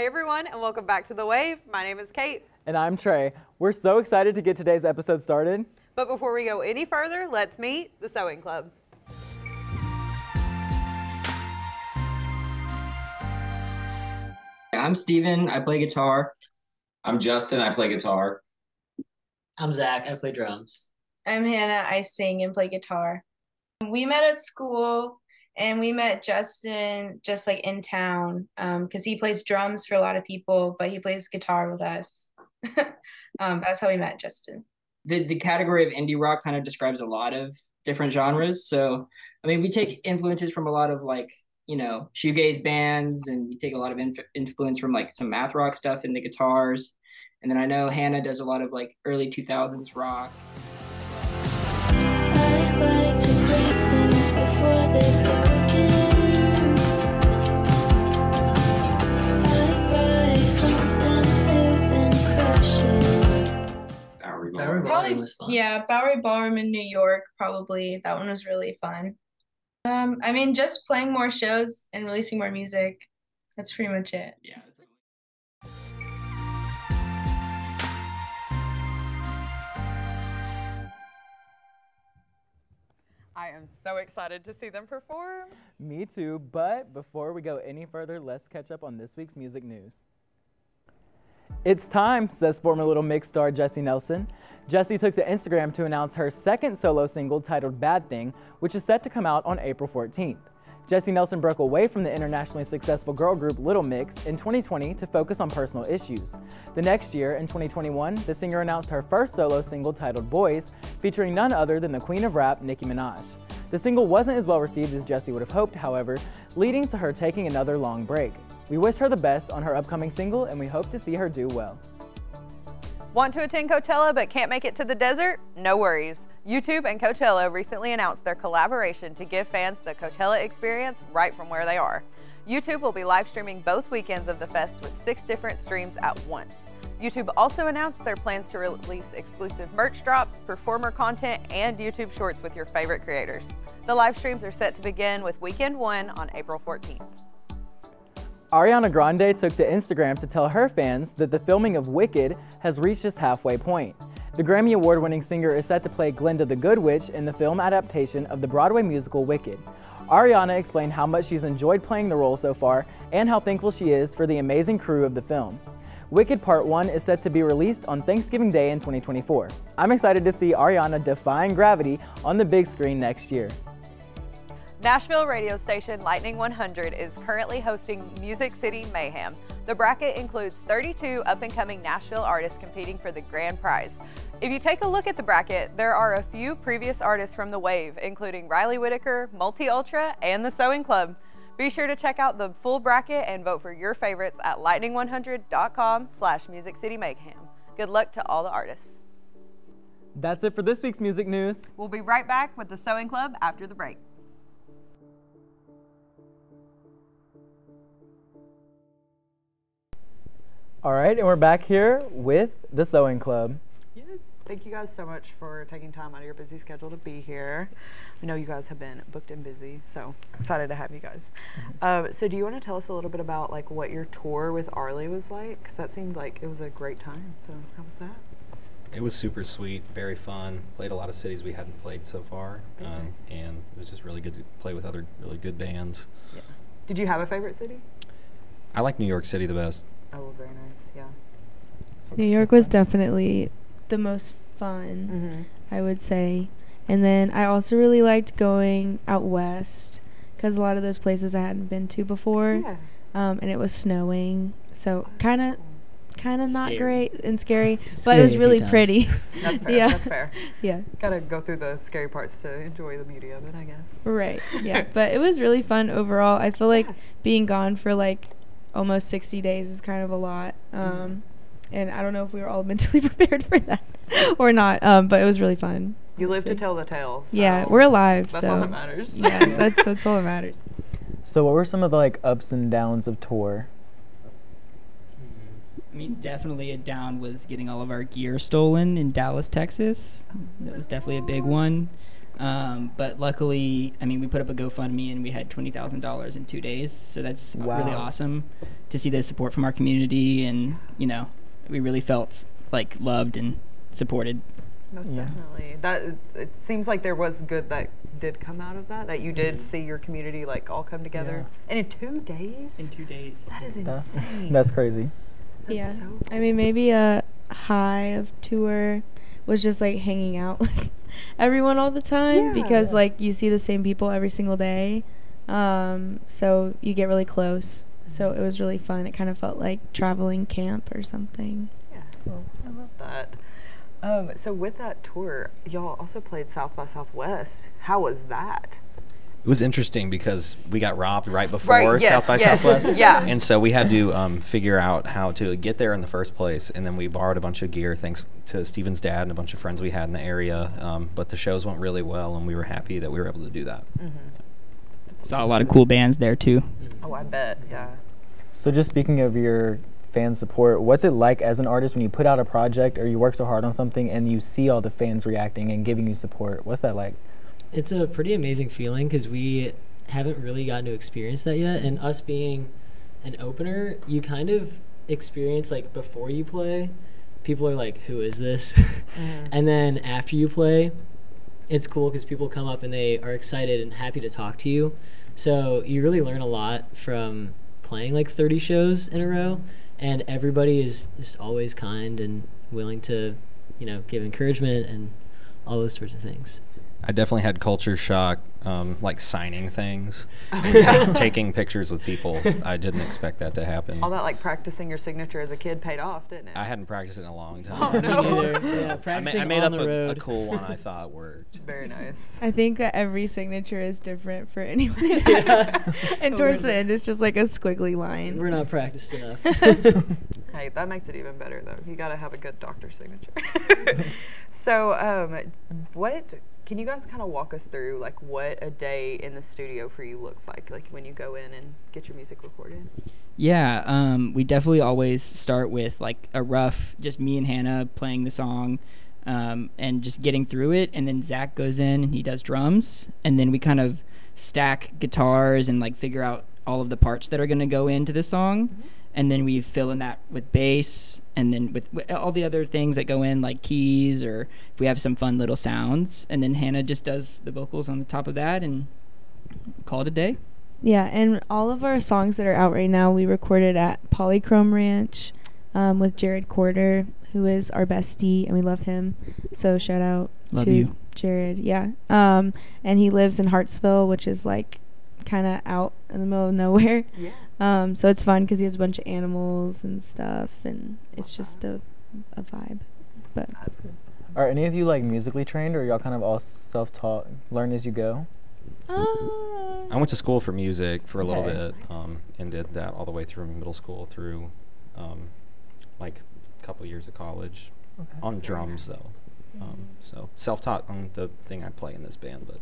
Hey everyone, and welcome back to The Wave. My name is Kate. And I'm Trey. We're so excited to get today's episode started. But before we go any further, let's meet the Sewing Club. I'm Steven, I play guitar. I'm Justin, I play guitar. I'm Zach, I play drums. I'm Hannah, I sing and play guitar. We met at school, and we met Justin just like in town because he plays drums for a lot of people, but he plays guitar with us. That's how we met Justin. The category of indie rock kind of describes a lot of different genres. So, I mean, we take influences from a lot of shoegaze bands, and we take a lot of influence from like some math rock stuff in the guitars. And then I know Hannah does a lot of like early 2000s rock. I like to break things before they're broken. I buy something new, then crush it. Bowery Bowery Bar. Ballroom was fun. Yeah, Bowery Ballroom in New York, probably. That one was really fun. I mean, just playing more shows and releasing more music. That's pretty much it. Yeah. I am so excited to see them perform. Me too, but before we go any further, let's catch up on this week's music news. It's time, says former Little Mix star Jessie Nelson. Jessie took to Instagram to announce her second solo single titled Bad Thing, which is set to come out on April 14th. Jessie Nelson broke away from the internationally successful girl group Little Mix in 2020 to focus on personal issues. The next year, in 2021, the singer announced her first solo single titled Boys, featuring none other than the queen of rap, Nicki Minaj. The single wasn't as well received as Jessie would have hoped, however, leading to her taking another long break. We wish her the best on her upcoming single, and we hope to see her do well. Want to attend Coachella but can't make it to the desert? No worries. YouTube and Coachella recently announced their collaboration to give fans the Coachella experience right from where they are. YouTube will be live streaming both weekends of the fest with 6 different streams at once. YouTube also announced their plans to release exclusive merch drops, performer content, and YouTube shorts with your favorite creators. The live streams are set to begin with weekend 1 on April 14th. Ariana Grande took to Instagram to tell her fans that the filming of Wicked has reached its halfway point. The Grammy Award-winning singer is set to play Glinda the Good Witch in the film adaptation of the Broadway musical Wicked. Ariana explained how much she's enjoyed playing the role so far and how thankful she is for the amazing crew of the film. Wicked Part 1 is set to be released on Thanksgiving Day in 2024. I'm excited to see Ariana defying gravity on the big screen next year. Nashville radio station Lightning 100 is currently hosting Music City Mayhem. The bracket includes 32 up-and-coming Nashville artists competing for the grand prize. If you take a look at the bracket, there are a few previous artists from The Wave, including Riley Whitaker, Multi Ultra, and the Sewing Club. Be sure to check out the full bracket and vote for your favorites at lightning100.com/musiccitymayhem. Good luck to all the artists. That's it for this week's music news. We'll be right back with the Sewing Club after the break. All right, and we're back here with the Sewing Club. Yes, thank you guys so much for taking time out of your busy schedule to be here. I know you guys have been booked and busy, so excited to have you guys. So do you want to tell us a little bit about like what your tour with Arlie was like? Because that seemed like it was a great time. So how was that? It was super sweet, very fun. Played a lot of cities we hadn't played so far, and it was just really good to play with other really good bands. Yeah. Did you have a favorite city? I like New York City the best. Oh, very nice. Yeah. New York was definitely the most fun, I would say. And then I also really liked going out west because a lot of those places I hadn't been to before. Yeah. And it was snowing, so kind of not Scary. great and scary, but Scary it was a really few pretty. That's fair. Yeah. That's fair. Yeah. Gotta go through the scary parts to enjoy the beauty of it, I guess. Right. Yeah. But it was really fun overall. I feel like being gone for like almost 60 days is kind of a lot. And I don't know if we were all mentally prepared for that or not. But it was really fun. You live to honestly. tell the tale. So Yeah, we're alive. that's so all that matters. Yeah, that's all that matters. So what were some of the like ups and downs of tour? I mean, definitely a down was getting all of our gear stolen in Dallas, Texas. That was definitely a big one. But luckily, I mean, we put up a GoFundMe and we had $20,000 in 2 days. So that's really awesome to see the support from our community. And, you know, we really felt like loved and supported. Most definitely. It seems like there was good that did come out of that you did see your community like all come together. And in 2 days? In 2 days. That is insane. That's crazy. Yeah. So cool. I mean, maybe a high of tour was just like hanging out with everyone all the time because like you see the same people every single day. So you get really close. So it was really fun. It kind of felt like traveling camp or something. Yeah. Cool. I love that. So with that tour, y'all also played South by Southwest. How was that? It was interesting because we got robbed right before South by Southwest. And so we had to figure out how to get there in the first place. And then we borrowed a bunch of gear thanks to Steven's dad and a bunch of friends we had in the area. But the shows went really well, and we were happy that we were able to do that. Saw a lot of cool bands there, too. Oh, I bet, yeah. So just speaking of your fan support, what's it like as an artist when you put out a project or you work so hard on something and you see all the fans reacting and giving you support? What's that like? It's a pretty amazing feeling because we haven't really gotten to experience that yet. And us being an opener, you kind of experience, like, before you play, people are like, who is this? And then after you play, it's cool because people come up and they are excited and happy to talk to you. So you really learn a lot from playing like 30 shows in a row. And everybody is just always kind and willing to, you know, give encouragement and all those sorts of things. I definitely had culture shock, like signing things, taking pictures with people. I didn't expect that to happen. All that like practicing your signature as a kid paid off, didn't it? I hadn't practiced it in a long time. Oh, no. So, yeah, practicing I made on up the road. a cool one I thought worked. Very nice. I think that every signature is different for anyone. And towards the end, it's just like a squiggly line. We're not practiced enough. Hey, that makes it even better, though. You got to have a good doctor signature. So, can you guys kind of walk us through, like, what a day in the studio for you looks like when you go in and get your music recorded? Yeah, we definitely always start with, like, a rough, just me and Hannah playing the song and just getting through it. And then Zach goes in and he does drums. And then we kind of stack guitars and, like, figure out all of the parts that are going to go into the song. And then we fill in that with bass and then with all the other things that go in, like keys, or if we have some fun little sounds. And then Hannah just does the vocals on the top of that and call it a day. Yeah, and all of our songs that are out right now, we recorded at Polychrome Ranch with Jared Corder, who is our bestie, and we love him. So shout out to Jared. Yeah. And he lives in Hartsville, which is like kind of out in the middle of nowhere. Yeah. So it's fun because he has a bunch of animals and stuff, and it's just a vibe. But Are any of you like musically trained, or y'all kind of all self-taught, learn as you go? I went to school for music for a little Okay. bit and did that all the way through middle school through like a couple years of college on drums though. So self-taught on the thing I play in this band, but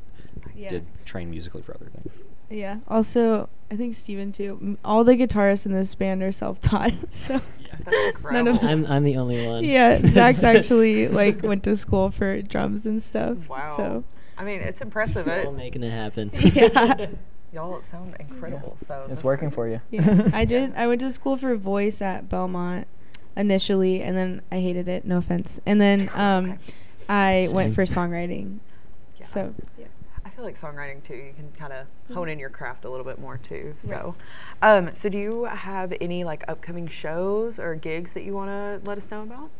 did train musically for other things. yeah. Also, I think Steven too. All the guitarists in this band are self-taught. So That's none of incredible. I'm the only one. yeah, Zach's actually like went to school for drums and stuff. Wow. So I mean, it's impressive. We're all making it happen. yeah. Y'all sound incredible. So It's working for you. Yeah, I went to school for voice at Belmont initially, and then I hated it. No offense. And then I went for songwriting. Yeah. So I feel like songwriting too. You can kind of hone in your craft a little bit more too. So, so do you have any like upcoming shows or gigs that you want to let us know about?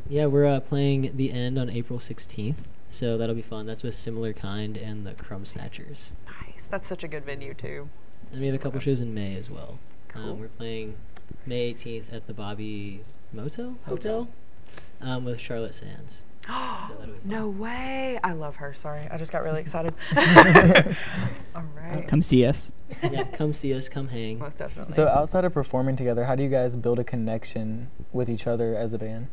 Yeah, we're playing The End on April 16th, so that'll be fun. That's with Similar Kind and the Crumb Snatchers. Nice. That's such a good venue too. And we have a couple shows in May as well. Cool. We're playing May 18th at the Bobby Hotel with Charlotte Sands. So that'll be fun. No way. I love her. Sorry. I just got really excited. All right. Come see us. Yeah, come see us, come hang. Most definitely. So outside of performing together, how do you guys build a connection with each other as a band?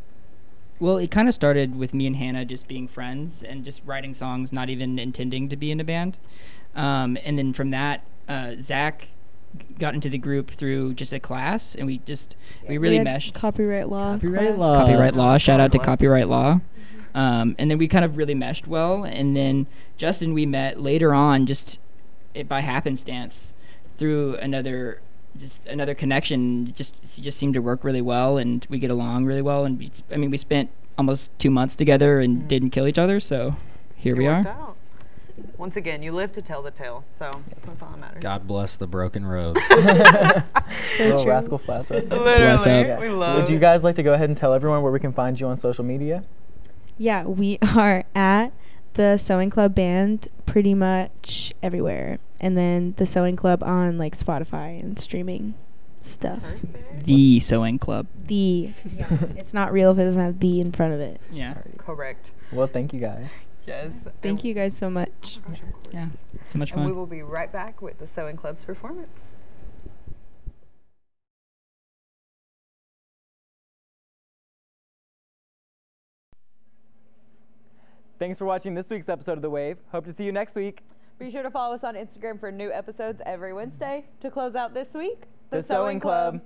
Well, it kind of started with me and Hannah just being friends and just writing songs, not even intending to be in a band. And then from that, Zach got into the group through just a class, and we really meshed. Copyright law. Copyright class. law. Copyright law. Shout out to Copyright Law. And then we kind of really meshed well. And then Justin, we met later on just by happenstance through another connection. It just seemed to work really well, and we get along really well. And we spent almost 2 months together and didn't kill each other. So here we are. Out. Once again, you live to tell the tale, so that's all that matters. God bless the broken road. So true. Rascal Flats right there. Literally, we love. Would you guys like to go ahead and tell everyone where we can find you on social media? Yeah, we are at the Sewing Club Band pretty much everywhere, and then the Sewing Club on like Spotify and streaming stuff. Perfect. The Sewing Club. It's not real if it doesn't have "the" in front of it. Yeah. Correct. Well, thank you guys. Yes. Thank you guys so much. Yeah, so much fun. And we will be right back with the Sewing Club's performance. Thanks for watching this week's episode of The Wave. Hope to see you next week. Be sure to follow us on Instagram for new episodes every Wednesday. To close out this week, The Sewing Club.